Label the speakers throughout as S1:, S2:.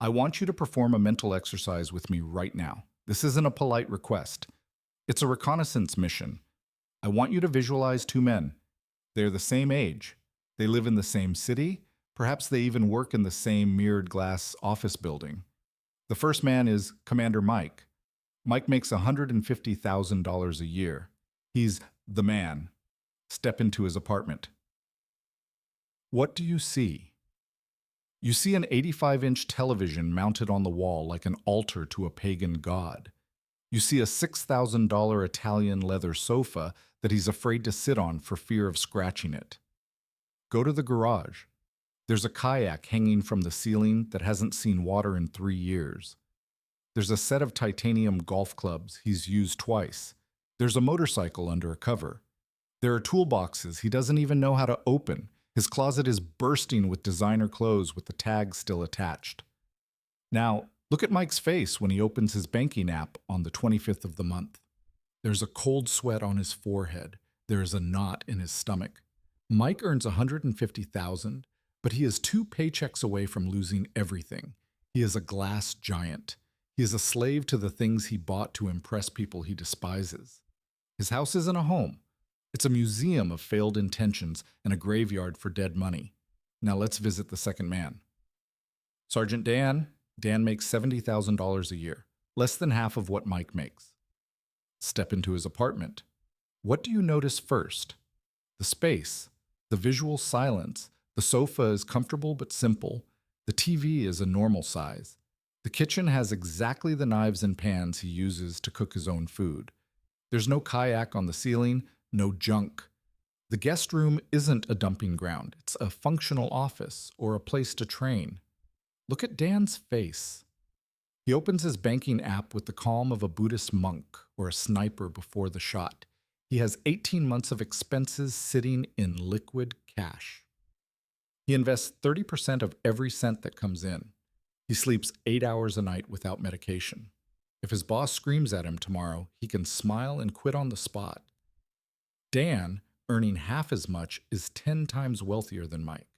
S1: I want you to perform a mental exercise with me right now. This isn't a polite request. It's a reconnaissance mission. I want you to visualize two men. They're the same age. They live in the same city. Perhaps they even work in the same mirrored glass office building. The first man is Commander Mike. Mike makes $150,000 a year. He's the man. Step into his apartment. What do you see? You see an 85-inch television mounted on the wall like an altar to a pagan god. You see a $6,000 Italian leather sofa that he's afraid to sit on for fear of scratching it. Go to the garage. There's a kayak hanging from the ceiling that hasn't seen water in 3 years. There's a set of titanium golf clubs he's used twice. There's a motorcycle under a cover. There are toolboxes he doesn't even know how to open. His closet is bursting with designer clothes with the tags still attached. Now, look at Mike's face when he opens his banking app on the 25th of the month. There's a cold sweat on his forehead. There is a knot in his stomach. Mike earns $150,000, but he is 2 paychecks away from losing everything. He is a glass giant. He is a slave to the things he bought to impress people he despises. His house isn't a home. It's a museum of failed intentions and a graveyard for dead money. Now let's visit the second man. Sergeant Dan. Dan makes $70,000 a year, less than half of what Mike makes. Step into his apartment. What do you notice first? The space, the visual silence. The sofa is comfortable but simple. The TV is a normal size. The kitchen has exactly the knives and pans he uses to cook his own food. There's no kayak on the ceiling, no junk. The guest room isn't a dumping ground. It's a functional office or a place to train. Look at Dan's face. He opens his banking app with the calm of a Buddhist monk or a sniper before the shot. He has 18 months of expenses sitting in liquid cash. He invests 30% of every cent that comes in. He sleeps 8 hours a night without medication. If his boss screams at him tomorrow, he can smile and quit on the spot. Dan, earning half as much, is 10 times wealthier than Mike.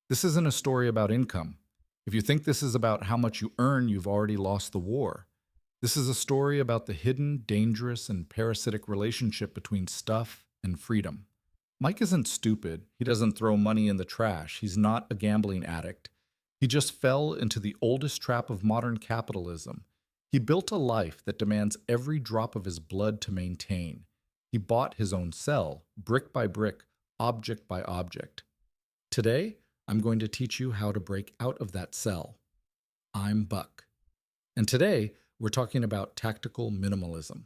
S1: This isn't a story about income. If you think this is about how much you earn, you've already lost the war. This is a story about the hidden, dangerous, and parasitic relationship between stuff and freedom. Mike isn't stupid. He doesn't throw money in the trash. He's not a gambling addict. He just fell into the oldest trap of modern capitalism. He built a life that demands every drop of his blood to maintain. He bought his own cell, brick by brick, object by object. Today, I'm going to teach you how to break out of that cell. I'm Buck. And today, we're talking about tactical minimalism.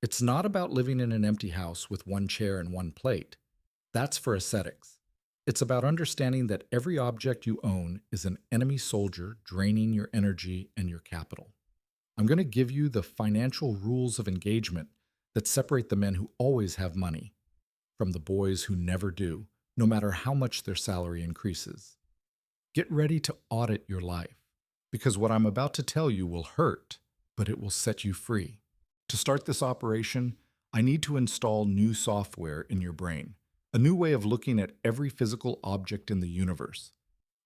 S1: It's not about living in an empty house with one chair and one plate. That's for ascetics. It's about understanding that every object you own is an enemy soldier draining your energy and your capital. I'm going to give you the financial rules of engagement that separate the men who always have money from the boys who never do, no matter how much their salary increases. Get ready to audit your life, because what I'm about to tell you will hurt, but it will set you free. To start this operation, I need to install new software in your brain, a new way of looking at every physical object in the universe.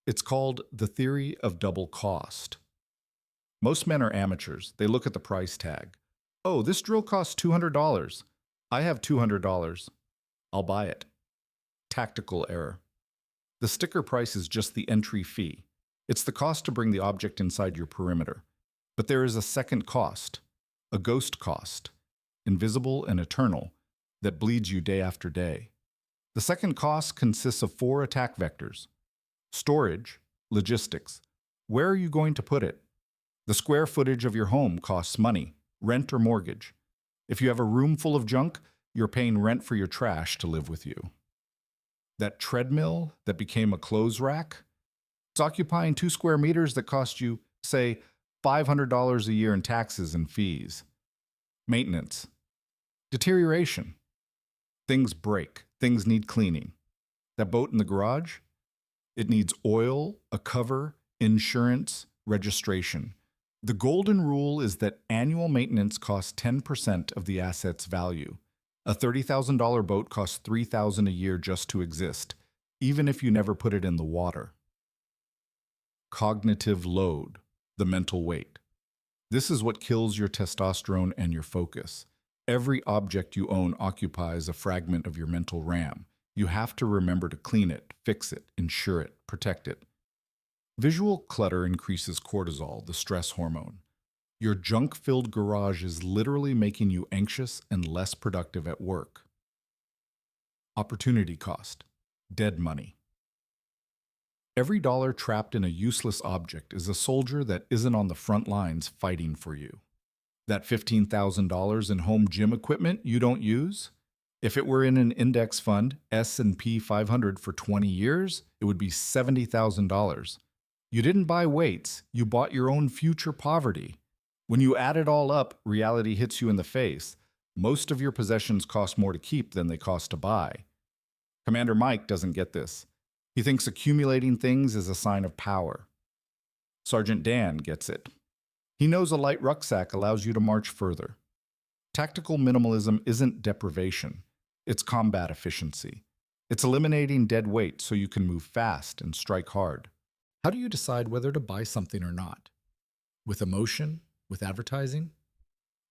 S1: It's called the theory of double cost. Most men are amateurs. They look at the price tag. Oh, this drill costs $200. I have $200. I'll buy it. Tactical error. The sticker price is just the entry fee. It's the cost to bring the object inside your perimeter. But there is a second cost, a ghost cost, invisible and eternal, that bleeds you day after day. The second cost consists of 4 attack vectors. Storage, logistics. Where are you going to put it? The square footage of your home costs money, rent or mortgage. If you have a room full of junk, you're paying rent for your trash to live with you. That treadmill that became a clothes rack, it's occupying 2 square meters that cost you, say, $500 a year in taxes and fees. Maintenance. Deterioration. Things break. Things need cleaning. That boat in the garage? It needs oil, a cover, insurance, registration. The golden rule is that annual maintenance costs 10% of the asset's value. A $30,000 boat costs $3,000 a year just to exist, even if you never put it in the water. cognitive load, the mental weight. This is what kills your testosterone and your focus. Every object you own occupies a fragment of your mental RAM. You have to remember to clean it, fix it, insure it, protect it. Visual clutter increases cortisol, the stress hormone. Your junk-filled garage is literally making you anxious and less productive at work. Opportunity cost. Dead money. Every dollar trapped in a useless object is a soldier that isn't on the front lines fighting for you. That $15,000 in home gym equipment you don't use? If it were in an index fund, S&P 500 for 20 years, it would be $70,000. You didn't buy weights, you bought your own future poverty. When you add it all up, reality hits you in the face. Most of your possessions cost more to keep than they cost to buy. Commander Mike doesn't get this. He thinks accumulating things is a sign of power. Sergeant Dan gets it. He knows a light rucksack allows you to march further. Tactical minimalism isn't deprivation. It's combat efficiency. It's eliminating dead weight so you can move fast and strike hard. How do you decide whether to buy something or not? With emotion? With advertising?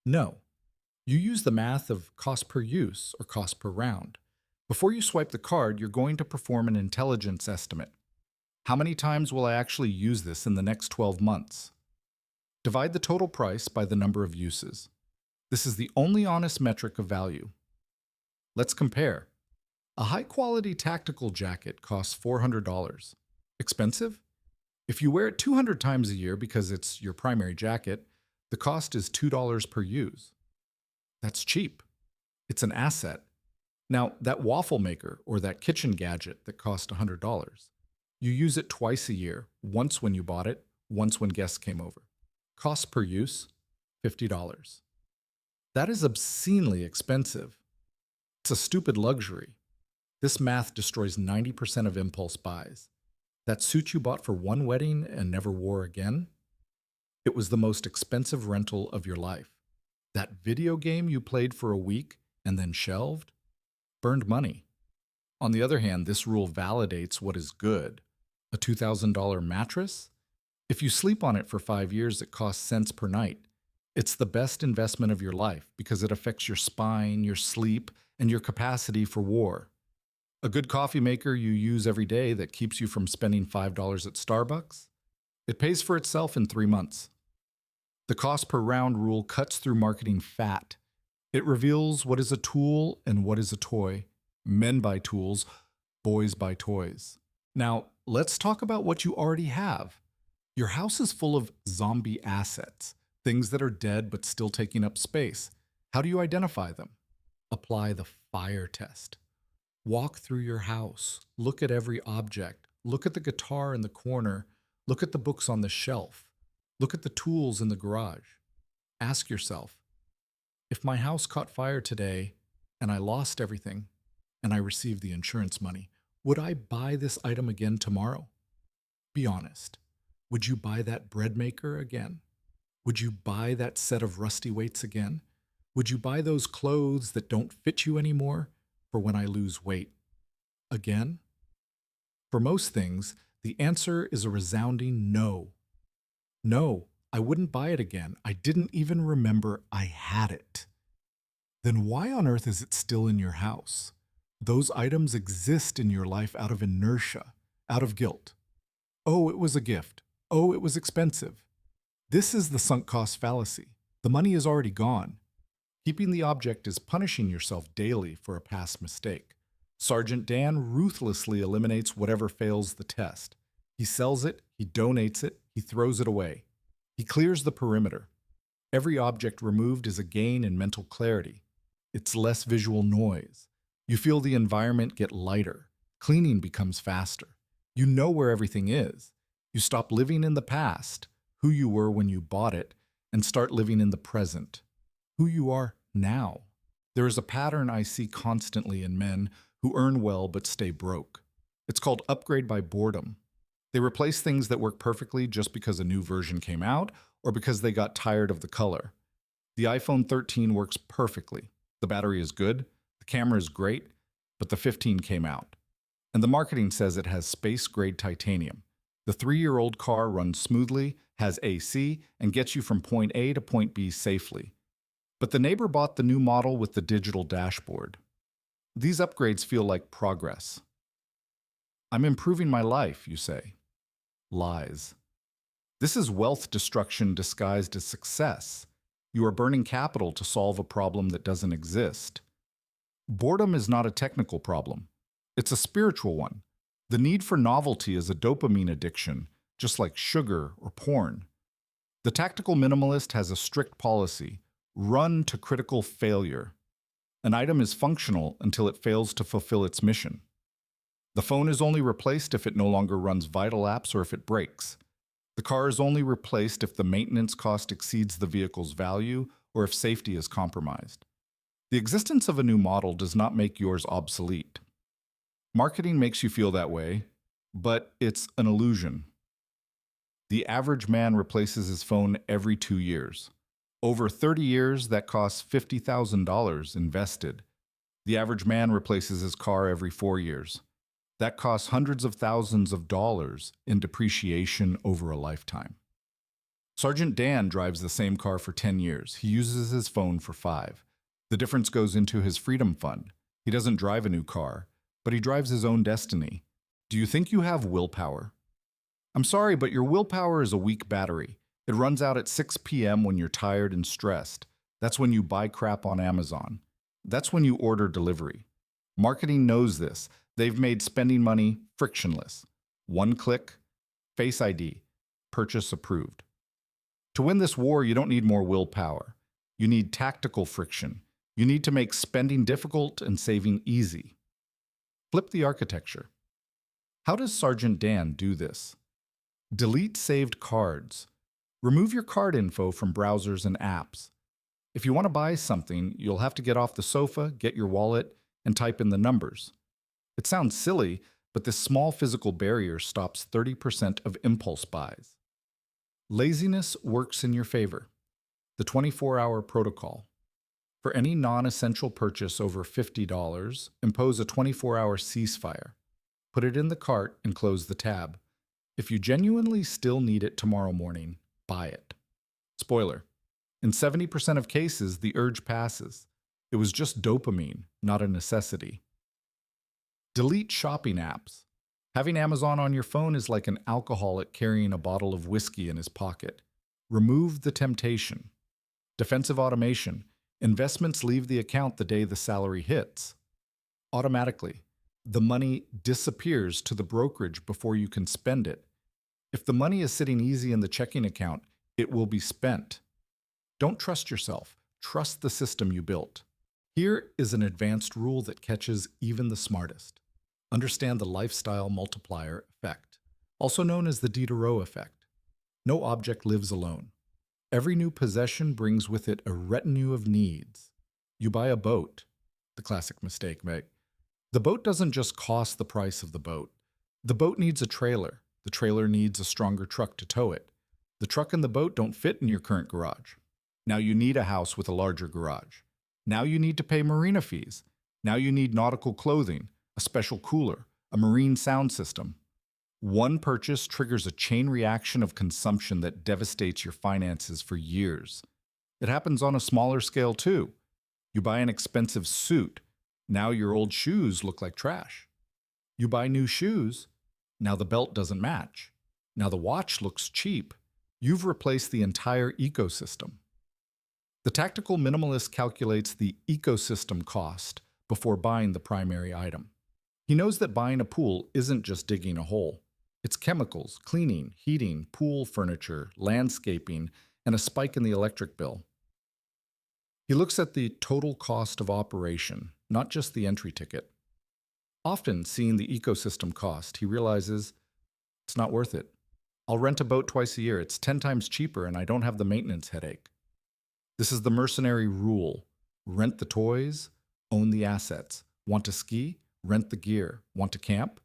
S1: No. You use the math of cost per use or cost per round. Before you swipe the card, you're going to perform an intelligence estimate. How many times will I actually use this in the next 12 months? Divide the total price by the number of uses. This is the only honest metric of value. Let's compare. A high-quality tactical jacket costs $400. Expensive? If you wear it 200 times a year because it's your primary jacket, the cost is $2 per use. That's cheap. It's an asset. Now, that waffle maker or that kitchen gadget that cost $100, you use it twice a year, once when you bought it, once when guests came over. Cost per use, $50. That is obscenely expensive. It's a stupid luxury. This math destroys 90% of impulse buys. That suit you bought for one wedding and never wore again? It was the most expensive rental of your life. That video game you played for a week and then shelved? Burned money. On the other hand, this rule validates what is good. A $2,000 mattress? If you sleep on it for 5 years, it costs cents per night. It's the best investment of your life because it affects your spine, your sleep, and your capacity for war. A good coffee maker you use every day that keeps you from spending $5 at Starbucks? It pays for itself in 3 months. The cost per round rule cuts through marketing fat. It reveals what is a tool and what is a toy. Men buy tools, boys buy toys. Now, let's talk about what you already have. Your house is full of zombie assets, things that are dead but still taking up space. How do you identify them? Apply the fire test. Walk through your house. Look at every object. Look at the guitar in the corner. Look at the books on the shelf. Look at the tools in the garage. Ask yourself, if my house caught fire today and I lost everything and I received the insurance money, would I buy this item again tomorrow? Be honest. Would you buy that bread maker again? Would you buy that set of rusty weights again? Would you buy those clothes that don't fit you anymore for when I lose weight again? For most things, the answer is a resounding no. No, I wouldn't buy it again. I didn't even remember I had it. Then why on earth is it still in your house? Those items exist in your life out of inertia, out of guilt. Oh, it was a gift. Oh, it was expensive. This is the sunk cost fallacy. The money is already gone. Keeping the object is punishing yourself daily for a past mistake. Sergeant Dan ruthlessly eliminates whatever fails the test. He sells it, he donates it, he throws it away. He clears the perimeter. Every object removed is a gain in mental clarity. It's less visual noise. You feel the environment get lighter. Cleaning becomes faster. You know where everything is. You stop living in the past, who you were when you bought it, and start living in the present, who you are now. There is a pattern I see constantly in men who earn well but stay broke. It's called upgrade by boredom. They replace things that work perfectly just because a new version came out or because they got tired of the color. The iPhone 13 works perfectly. The battery is good, the camera is great, but the 15 came out. And the marketing says it has space-grade titanium. The 3-year-old car runs smoothly, has AC, and gets you from point A to point B safely. But the neighbor bought the new model with the digital dashboard. These upgrades feel like progress. I'm improving my life, you say. Lies. This is wealth destruction disguised as success. You are burning capital to solve a problem that doesn't exist. Boredom is not a technical problem. It's a spiritual one. The need for novelty is a dopamine addiction, just like sugar or porn. The tactical minimalist has a strict policy: run to critical failure. An item is functional until it fails to fulfill its mission. The phone is only replaced if it no longer runs vital apps or if it breaks. The car is only replaced if the maintenance cost exceeds the vehicle's value or if safety is compromised. The existence of a new model does not make yours obsolete. Marketing makes you feel that way, but it's an illusion. The average man replaces his phone every 2 years. Over 30 years, that costs $50,000 invested. The average man replaces his car every 4 years. That costs hundreds of thousands of dollars in depreciation over a lifetime. Sergeant Dan drives the same car for 10 years. He uses his phone for 5. The difference goes into his freedom fund. He doesn't drive a new car, but he drives his own destiny. Do you think you have willpower? I'm sorry, but your willpower is a weak battery. It runs out at 6 p.m. when you're tired and stressed. That's when you buy crap on Amazon. That's when you order delivery. Marketing knows this. They've made spending money frictionless. One click, Face ID, purchase approved. To win this war, you don't need more willpower. You need tactical friction. You need to make spending difficult and saving easy. Flip the architecture. How does Sergeant Dan do this? Delete saved cards. Remove your card info from browsers and apps. If you want to buy something, you'll have to get off the sofa, get your wallet, and type in the numbers. It sounds silly, but this small physical barrier stops 30% of impulse buys. Laziness works in your favor. The 24-hour protocol. For any non-essential purchase over $50, impose a 24-hour ceasefire. Put it in the cart and close the tab. If you genuinely still need it tomorrow morning, buy it. Spoiler: in 70% of cases, the urge passes. It was just dopamine, not a necessity. Delete shopping apps. Having Amazon on your phone is like an alcoholic carrying a bottle of whiskey in his pocket. Remove the temptation. Defensive automation. Investments leave the account the day the salary hits. Automatically. The money disappears to the brokerage before you can spend it. If the money is sitting easy in the checking account, it will be spent. Don't trust yourself. Trust the system you built. Here is an advanced rule that catches even the smartest. Understand the lifestyle multiplier effect, also known as the Diderot effect. No object lives alone. Every new possession brings with it a retinue of needs. You buy a boat. The classic mistake, Meg. The boat doesn't just cost the price of the boat. The boat needs a trailer. The trailer needs a stronger truck to tow it. The truck and the boat don't fit in your current garage. Now you need a house with a larger garage. Now you need to pay marina fees. Now you need nautical clothing, a special cooler, a marine sound system. One purchase triggers a chain reaction of consumption that devastates your finances for years. It happens on a smaller scale too. You buy an expensive suit. Now your old shoes look like trash. You buy new shoes. Now the belt doesn't match. Now the watch looks cheap. You've replaced the entire ecosystem. The tactical minimalist calculates the ecosystem cost before buying the primary item. He knows that buying a pool isn't just digging a hole. It's chemicals, cleaning, heating, pool furniture, landscaping, and a spike in the electric bill. He looks at the total cost of operation, not just the entry ticket. Often, seeing the ecosystem cost, he realizes it's not worth it. I'll rent a boat twice a year. It's 10 times cheaper and I don't have the maintenance headache. This is the mercenary rule. Rent the toys, own the assets. Want to ski? Rent the gear. Want to camp?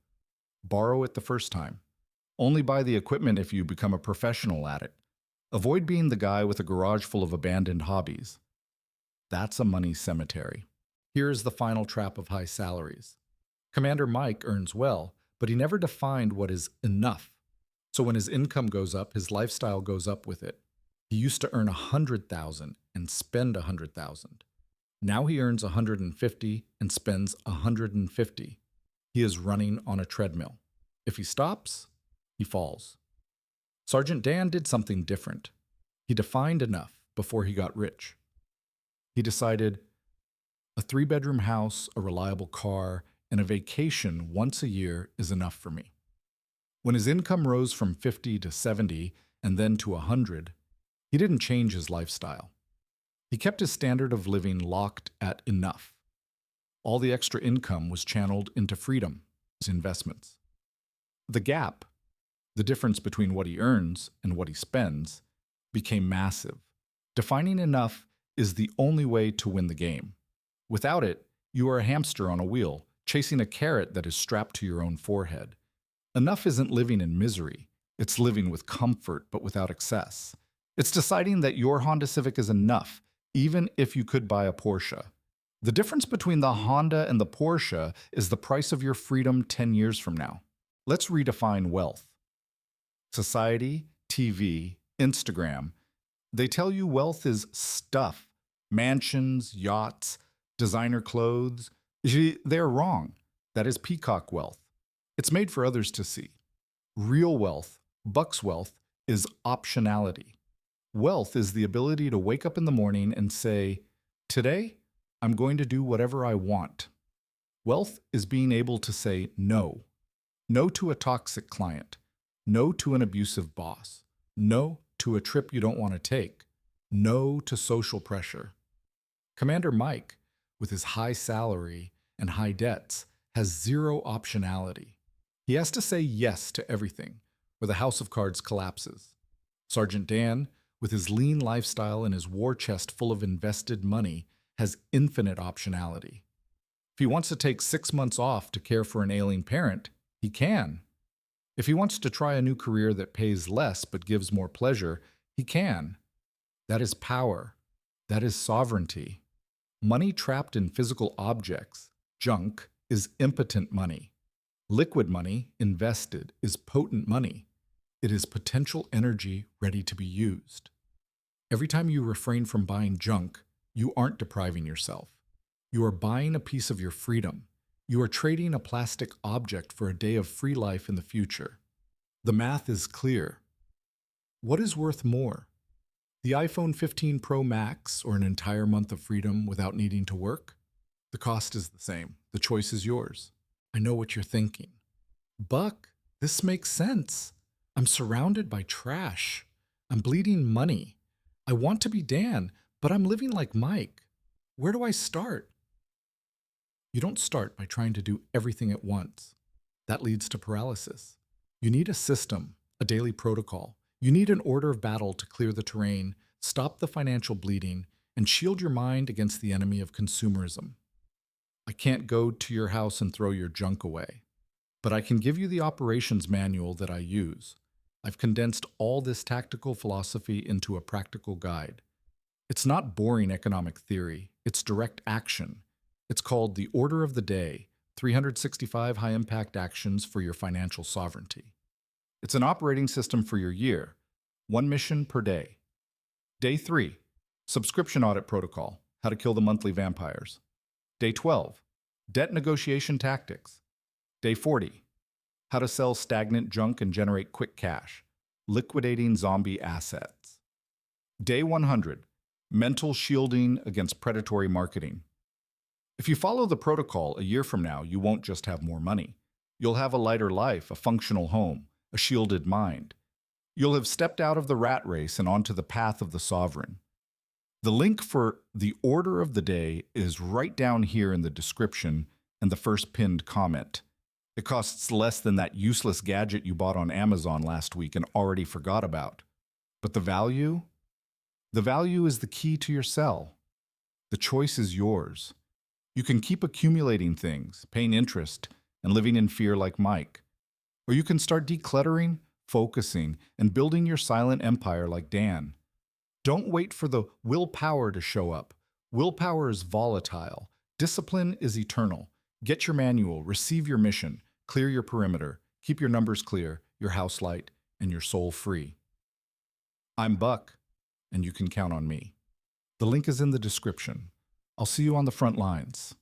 S1: Borrow it the first time. Only buy the equipment if you become a professional at it. Avoid being the guy with a garage full of abandoned hobbies. That's a money cemetery. Here is the final trap of high salaries. Commander Mike earns well, but he never defined what is enough. So when his income goes up, his lifestyle goes up with it. He used to earn 100,000 and spend 100,000. Now he earns 150 and spends 150. He is running on a treadmill. If he stops, he falls. Sergeant Dan did something different. He defined enough before he got rich. He decided a 3-bedroom house, a reliable car, and a vacation once a year is enough for me. When his income rose from 50 to 70 and then to 100, he didn't change his lifestyle. He kept his standard of living locked at enough. All the extra income was channeled into freedom, his investments. The gap, the difference between what he earns and what he spends, became massive. Defining enough is the only way to win the game. Without it, you are a hamster on a wheel, chasing a carrot that is strapped to your own forehead. Enough isn't living in misery. It's living with comfort, but without excess. It's deciding that your Honda Civic is enough, even if you could buy a Porsche. The difference between the Honda and the Porsche is the price of your freedom 10 years from now. Let's redefine wealth. Society, TV, Instagram, they tell you wealth is stuff, mansions, yachts, designer clothes. They're wrong. That is peacock wealth. It's made for others to see. Real wealth, Buck's wealth, is optionality. Wealth is the ability to wake up in the morning and say, today, I'm going to do whatever I want. Wealth is being able to say no. No to a toxic client. No to an abusive boss. No to a trip you don't want to take. No to social pressure. Commander Mike, with his high salary and high debts, has zero optionality. He has to say yes to everything, or the house of cards collapses. Sergeant Dan, with his lean lifestyle and his war chest full of invested money, has infinite optionality. If he wants to take 6 months off to care for an ailing parent, he can. If he wants to try a new career that pays less but gives more pleasure, he can. That is power. That is sovereignty. Money trapped in physical objects, junk, is impotent money. Liquid money, invested, is potent money. It is potential energy ready to be used. Every time you refrain from buying junk, you aren't depriving yourself. You are buying a piece of your freedom. You are trading a plastic object for a day of free life in the future. The math is clear. What is worth more? The iPhone 15 Pro Max or an entire month of freedom without needing to work? The cost is the same. The choice is yours. I know what you're thinking. Buck, this makes sense. I'm surrounded by trash. I'm bleeding money. I want to be Dan, but I'm living like Mike. Where do I start? You don't start by trying to do everything at once. That leads to paralysis. You need a system, a daily protocol. You need an order of battle to clear the terrain, stop the financial bleeding, and shield your mind against the enemy of consumerism. I can't go to your house and throw your junk away, but I can give you the operations manual that I use. I've condensed all this tactical philosophy into a practical guide. It's not boring economic theory, it's direct action. It's called the Order of the Day, 365 high-impact actions for your financial sovereignty. It's an operating system for your year, 1 mission per day. Day 3, Subscription Audit Protocol, how to kill the monthly vampires. Day 12, Debt Negotiation Tactics. Day 40, how to sell stagnant junk and generate quick cash, liquidating zombie assets. Day 100, Mental Shielding Against Predatory Marketing. If you follow the protocol, a year from now, you won't just have more money. You'll have a lighter life, a functional home, a shielded mind. You'll have stepped out of the rat race and onto the path of the sovereign. The link for the Order of the Day is right down here in the description and the first pinned comment. It costs less than that useless gadget you bought on Amazon last week and already forgot about. But the value? The value is the key to your cell. The choice is yours. You can keep accumulating things, paying interest, and living in fear like Mike. Or you can start decluttering, focusing, and building your silent empire like Dan. Don't wait for the willpower to show up. Willpower is volatile. Discipline is eternal. Get your manual, receive your mission, clear your perimeter, keep your numbers clear, your house light, and your soul free. I'm Buck, and you can count on me. The link is in the description. I'll see you on the front lines.